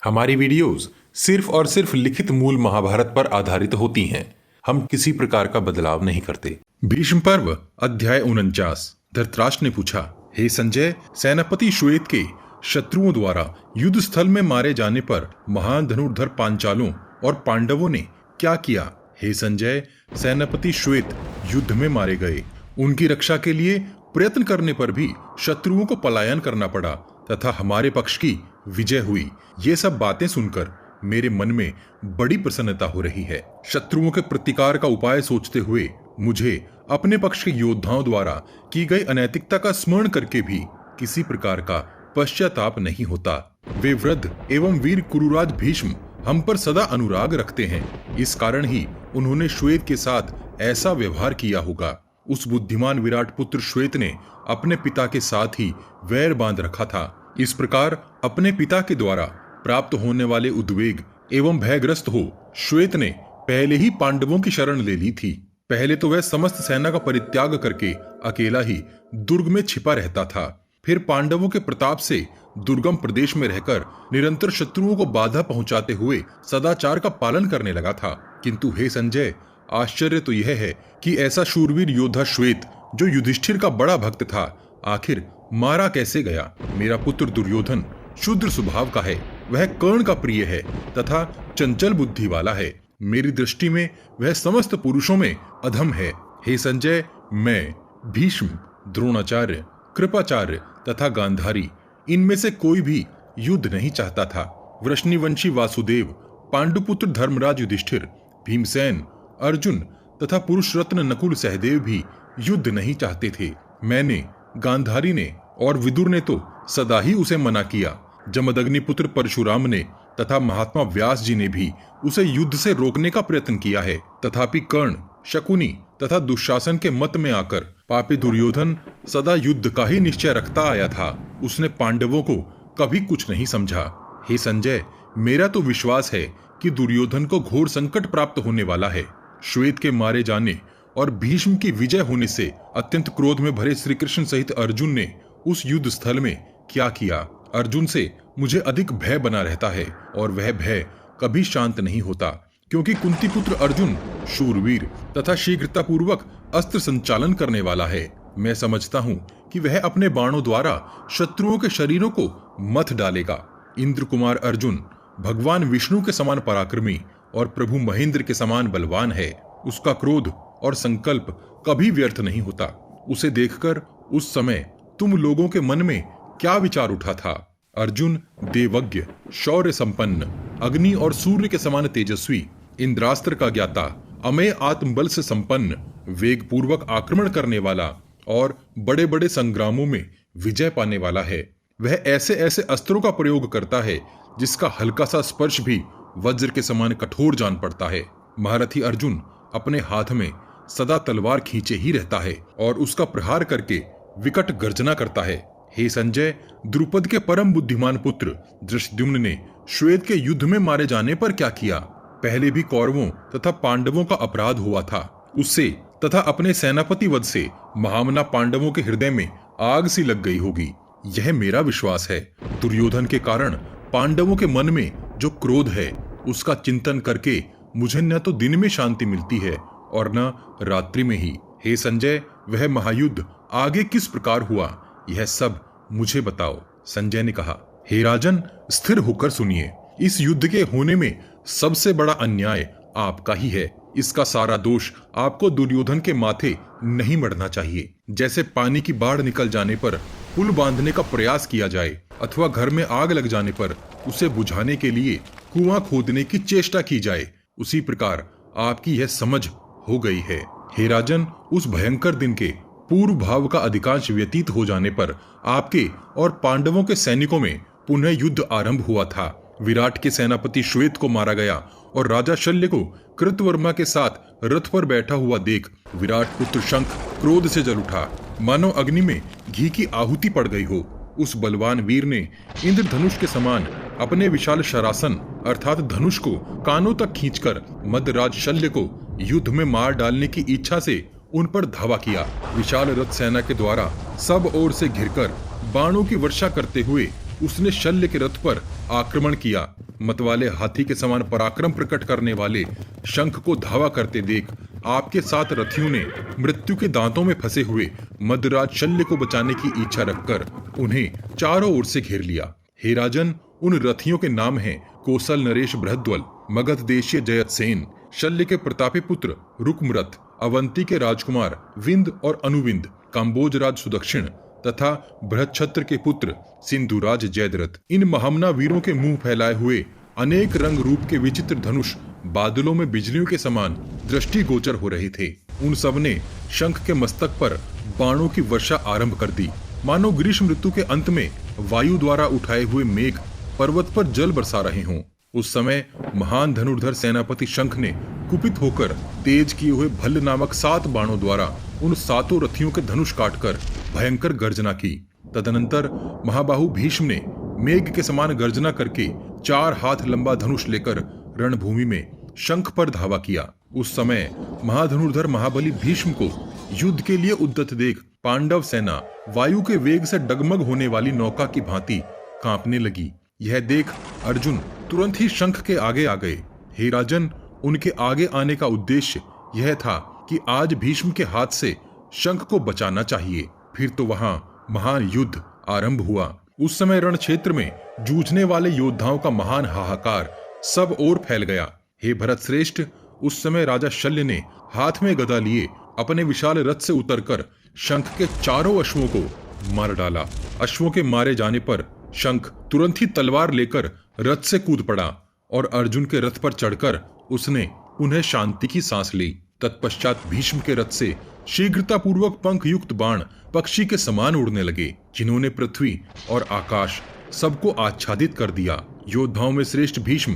हमारी वीडियोस सिर्फ और सिर्फ लिखित मूल महाभारत पर आधारित होती हैं। हम किसी प्रकार का बदलाव नहीं करते। भीष्म पर्व अध्याय 49। धृतराष्ट्र ने पूछा, हे संजय, सेनापति श्वेत के शत्रुओं द्वारा युद्ध स्थल में मारे जाने पर महान धनुर्धर पांचालों और पांडवों ने क्या किया? हे संजय, सेनापति श्वेत युद्ध में मारे गए। उनकी रक्षा के लिए प्रयत्न करने पर भी शत्रुओं को पलायन करना पड़ा तथा हमारे पक्ष की विजय हुई। ये सब बातें सुनकर मेरे मन में बड़ी प्रसन्नता हो रही है। शत्रुओं के प्रतिकार का उपाय सोचते हुए मुझे अपने पक्ष के योद्धाओं द्वारा की गई अनैतिकता का स्मरण करके भी किसी प्रकार का पश्चाताप नहीं होता। वे वृद्ध एवं वीर कुरुराज भीष्म हम पर सदा अनुराग रखते हैं। इस कारण ही उन्होंने श्वेत के साथ ऐसा व्यवहार किया होगा। उस बुद्धिमान विराट पुत्र श्वेत ने अपने पिता के साथ ही वैर बांध रखा था। इस प्रकार अपने पिता के द्वारा प्राप्त होने वाले उद्वेग एवं भयग्रस्त हो श्वेत ने पहले ही पांडवों की शरण ले ली थी। पहले तो वह समस्त सेना का परित्याग करके अकेला ही दुर्ग में छिपा रहता था। फिर पांडवों के प्रताप से दुर्गम प्रदेश में रहकर निरंतर शत्रुओं को बाधा पहुंचाते हुए सदाचार का पालन करने लगा था। किंतु हे संजय, आश्चर्य तो यह है कि ऐसा शूरवीर योद्धा श्वेत, जो युधिष्ठिर का बड़ा भक्त था, आखिर मारा कैसे गया? मेरा पुत्र दुर्योधन शुद्र स्वभाव का है, वह कर्ण का प्रिय है तथा चंचल बुद्धि वाला है। मेरी दृष्टि में वह समस्त पुरुषों में अधम है। हे संजय, मैं भीष्म, द्रोणाचार्य, कृपाचार्य तथा गांधारी, इनमें से कोई भी युद्ध नहीं चाहता था। वृष्णिवंशी वासुदेव, पांडुपुत्र धर्मराज युधिष्ठिर, भीमसेन, अर्जुन तथा पुरुष रत्न नकुल सहदेव भी युद्ध नहीं चाहते थे। मैंने, गांधारी ने और विदुर ने तो सदा ही उसे मना किया। जमदग्नि पुत्र परशुराम ने तथा महात्मा व्यास जी ने भी उसे युद्ध से रोकने का प्रयत्न किया है। तथापि कर्ण, शकुनी तथा दुशासन के मत में आकर पापी दुर्योधन सदा युद्ध का ही निश्चय रखता आया था। उसने पांडवों को कभी कुछ नहीं समझा। हे संजय, मेरा तो विश्वास है कि दुर्योधन को घोर संकट प्राप्त होने वाला है। श्वेत के मारे जाने और भीष्म की विजय होने से अत्यंत क्रोध में भरे श्री कृष्ण सहित अर्जुन ने उस युद्ध स्थल में क्या किया? अर्जुन से मुझे अधिक भय बना रहता है और वह भय कभी शांत नहीं होता, क्योंकि कुंती पुत्र अर्जुन शूरवीर तथा शीघ्रता पूर्वक अस्त्र संचालन करने वाला है। मैं समझता हूँ कि वह अपने बाणों द्वारा शत्रुओं के शरीरों को मथ डालेगा। इंद्र कुमार अर्जुन भगवान विष्णु के समान पराक्रमी और प्रभु महेंद्र के समान बलवान है। उसका क्रोध और संकल्प कभी व्यर्थ नहीं होता। उसे देखकर उस समय तुम लोगों के मन में क्या विचार उठा था? अर्जुन देवज्ञ, शौर्य संपन्न, अग्नि और सूर्य के समान तेजस्वी, इंद्रास्त्र का ज्ञाता, अमेय आत्मबल से संपन्न, वेग पूर्वक आक्रमण करने वाला और बड़े बड़े संग्रामों में विजय पाने वाला है। वह ऐसे ऐसे अस्त्रों का प्रयोग करता है जिसका हल्का सा स्पर्श भी वज्र के समान कठोर जान पड़ता है। महारथी अर्जुन अपने हाथ में सदा तलवार खींचे ही रहता है और उसका प्रहार करके विकट गर्जना करता है। हे संजय, द्रुपद के परम बुद्धिमान पुत्र धृष्टद्युम्न ने श्वेत के युद्ध में मारे जाने पर क्या किया? पहले भी कौरवों तथा पांडवों का अपराध हुआ था। उससे तथा अपने सेनापति वध से महामना पांडवों के हृदय में आग सी लग गई होगी, यह मेरा विश्वास है। दुर्योधन के कारण पांडवों के मन में जो क्रोध है, उसका चिंतन करके मुझे न तो दिन में शांति मिलती है और न रात्रि में ही। हे संजय, वह महायुद्ध आगे किस प्रकार हुआ, यह सब मुझे बताओ। संजय ने कहा, हे राजन, स्थिर होकर सुनिए। इस युद्ध के होने में सबसे बड़ा अन्याय आपका ही है। इसका सारा दोष आपको दुर्योधन के माथे नहीं मढ़ना चाहिए। जैसे पानी की बाढ़ निकल जाने पर पुल बांधने का प्रयास किया जाए अथवा घर में आग लग जाने पर उसे बुझाने के लिए कुआं खोदने की चेष्टा की जाए, उसी प्रकार आपकी यह समझ हो गई है। हे राजन, उस भयंकर दिन के पूर्व भाव का अधिकांश व्यतीत हो जाने पर आपके और पांडवों के सैनिकों में पुनः युद्ध आरंभ हुआ था। विराट के सेनापति श्वेत को मारा गया और राजा शल्य को कृतवर्मा के साथ रथ पर बैठा हुआ देख विराट पुत्र शंख क्रोध से जल उठा, मानो अग्नि में घी की आहुति पड़ गई हो। उस बलवान वीर ने इंद्रधनुष के समान अपने विशाल शरासन अर्थात धनुष को कानों तक खींचकर मध्यराज शल्य को युद्ध में मार डालने की इच्छा से उन पर धावा किया। विशाल रथ सेना के द्वारा सब ओर से घिरकर बाणों की वर्षा करते हुए उसने शल्य के रथ पर आक्रमण किया। मतवाले हाथी के समान पराक्रम प्रकट करने वाले शंख को धावा करते देख आपके 7 रथियों ने मृत्यु के दांतों में फंसे हुए मदराज शल्य को बचाने की इच्छा रखकर उन्हें चारों ओर से घेर लिया। हे राजन, उन रथियों के नाम हैं कौशल नरेश बृहद्वल, मगध देशीय जयतसेन, शल्य के प्रतापी पुत्र रुकमरथ, अवंती के राजकुमार विंद और अनुविंद, काम्बोज राज सुदक्षिण तथा बृहच्छत्र के पुत्र सिंधुराज जयद्रथ। इन महामना वीरों के मुंह फैलाए हुए अनेक रंग रूप के विचित्र धनुष बादलों में बिजलियों के समान दृष्टि गोचर हो रहे थे। उन सब ने शंख के मस्तक पर बाणों की वर्षा आरंभ कर दी, मानो ग्रीष्म ऋतु के अंत में वायु द्वारा उठाए हुए मेघ पर्वत पर जल बरसा रहे हों। उस समय महान धनुर्धर सेनापति शंख ने कुपित होकर तेज किए हुए भल्ल नामक 7 बाणों द्वारा उन 7 रथियों के धनुष काटकर भयंकर गर्जना की। तदनंतर महाबाहु भीष्म ने मेघ के समान गर्जना करके 4 हाथ लंबा धनुष लेकर रणभूमि में शंख पर धावा किया। उस समय महाधनुर्धर महाबली भीष्म को युद्ध के लिए उद्यत देख पांडव सेना वायु के वेग से डगमग होने वाली नौका की भांति कांपने लगी। यह देख अर्जुन तुरंत ही शंख के आगे आ गए। हे राजन, उनके आगे आने का उद्देश्य यह था कि आज भीष्म के हाथ से शंख को बचाना चाहिए। फिर तो वहां महान युद्ध आरंभ हुआ। उस समय रण क्षेत्र में जूझने वाले योद्धाओं का महान हाहाकार सब ओर फैल गया। हे भरत श्रेष्ठ, उस समय राजा शल्य ने हाथ में गदा लिए अपने विशाल रथ से उतरकर शंख के चारों अश्वों को मार डाला। अश्वों के मारे जाने पर शंख तुरंत ही तलवार लेकर रथ से कूद पड़ा और अर्जुन के रथ पर चढ़कर उसने उन्हें शांति की सांस ली। तत्पश्चात भीष्म के रथ से शीघ्रतापूर्वक पंख युक्त बाण पक्षी के समान उड़ने लगे, जिन्होंने पृथ्वी और आकाश सबको आच्छादित कर दिया। योद्धाओं में श्रेष्ठ भीष्म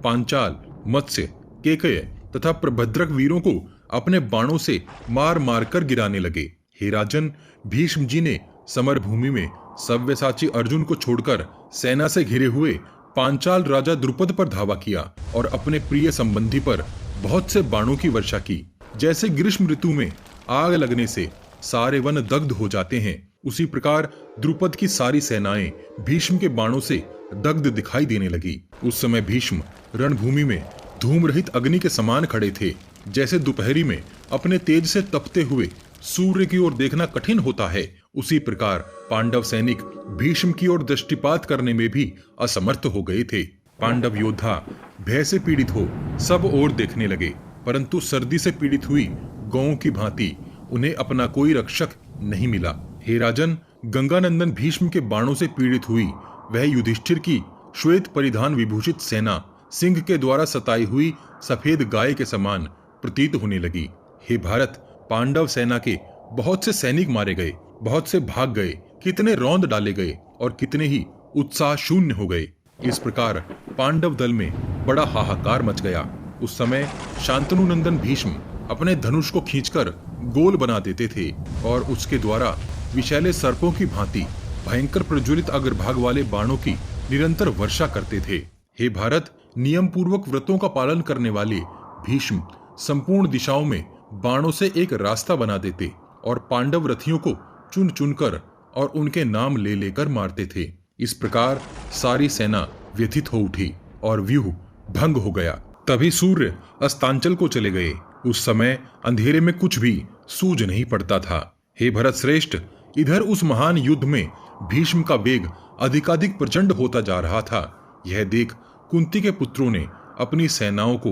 पांचाल, मत्स्य, केकय तथा प्रभद्रक वीरों को अपने बाणों से मार मार कर गिराने लगे। हे राजन, भीष्म जी ने समर भूमि में सव्यसाची अर्जुन को छोड़कर सेना से घिरे हुए पांचाल राजा द्रुपद पर धावा किया और अपने प्रिय संबंधी पर बहुत से बाणों की वर्षा की। जैसे ग्रीष्म ऋतु में आग लगने से सारे वन दग्ध हो जाते हैं, उसी प्रकार द्रुपद की सारी सेनाएं भीष्म के बाणों से दग्ध दिखाई देने लगी। उस समय भीष्म रणभूमि में धूम रहित अग्नि के समान खड़े थे। जैसे दोपहरी में अपने तेज से तपते हुए सूर्य की ओर देखना कठिन होता है, उसी प्रकार पांडव सैनिक भीष्म की ओर दृष्टिपात करने में भी असमर्थ हो गए थे। पांडव योद्धा भय से पीड़ित हो सब ओर देखने लगे, परंतु सर्दी से पीड़ित हुई गौओं की भांति उन्हें अपना कोई रक्षक नहीं मिला। हे राजन, गंगानंदन भीष्म के बाणों से पीड़ित हुई वह युधिष्ठिर की श्वेत परिधान विभूषित सेना सिंह के द्वारा सताई हुई सफेद गाय के समान प्रतीत होने लगी। हे भारत, पांडव सेना के बहुत से सैनिक मारे गए, बहुत से भाग गए, कितने रौंद डाले गए और कितने ही उत्साह शून्य हो गए। इस प्रकार पांडव दल में बड़ा हाहाकार मच गया। उस समय शांतनु नंदन भीष्म अपने धनुष को खींचकर गोल बना देते थे और उसके द्वारा विशैले सर्पों की भांति भयंकर प्रज्वलित अग्रभाग वाले बाणों की निरंतर वर्षा करते थे। हे भारत, नियम पूर्वक व्रतों का पालन करने वाले भीष्म संपूर्ण दिशाओं में बाणों से एक रास्ता बना देते और पांडव रथियों को चुन चुनकर और उनके नाम ले लेकर मारते थे। इस प्रकार सारी सेना व्यथित हो उठी और व्यूह भंग हो गया। तभी सूर्य अस्तांचल को चले गए। उस समय अंधेरे में कुछ भी सूझ नहीं पड़ता था। हे भरत श्रेष्ठ, इधर उस महान युद्ध में भीष्म का वेग अधिकाधिक प्रचंड होता जा रहा था। यह देख कुंती के पुत्रों ने अपनी सेनाओं को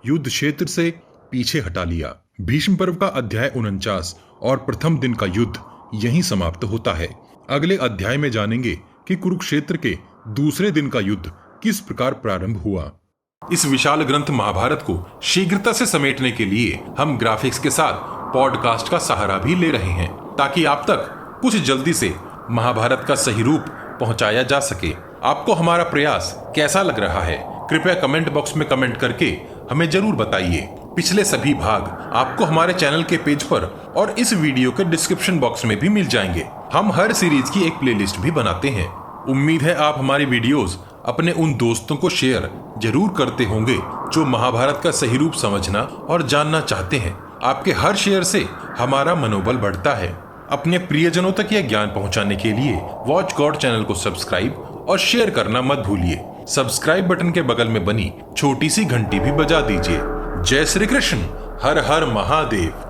युद्ध क्षेत्र से पीछे हटा लिया। भीष्म पर्व का अध्याय 49 और प्रथम दिन का युद्ध यहीं समाप्त होता है। अगले अध्याय में जानेंगे कि कुरुक्षेत्र के दूसरे दिन का युद्ध किस प्रकार प्रारंभ हुआ। इस विशाल ग्रंथ महाभारत को शीघ्रता से समेटने के लिए हम ग्राफिक्स के साथ पॉडकास्ट का सहारा भी ले रहे हैं, ताकि आप तक कुछ जल्दी से महाभारत का सही रूप पहुंचाया जा सके। आपको हमारा प्रयास कैसा लग रहा है, कृपया कमेंट बॉक्स में कमेंट करके हमें जरूर बताइए। पिछले सभी भाग आपको हमारे चैनल के पेज पर और इस वीडियो के डिस्क्रिप्शन बॉक्स में भी मिल जाएंगे। हम हर सीरीज की एक प्लेलिस्ट भी बनाते हैं। उम्मीद है आप हमारी वीडियोस अपने उन दोस्तों को शेयर जरूर करते होंगे जो महाभारत का सही रूप समझना और जानना चाहते हैं। आपके हर शेयर से हमारा मनोबल बढ़ता है। अपने प्रियजनों तक यह ज्ञान पहुंचाने के लिए वॉच गॉड चैनल को सब्सक्राइब और शेयर करना मत भूलिए। सब्सक्राइब बटन के बगल में बनी छोटी सी घंटी भी बजा दीजिए। जय श्री कृष्ण। हर हर महादेव।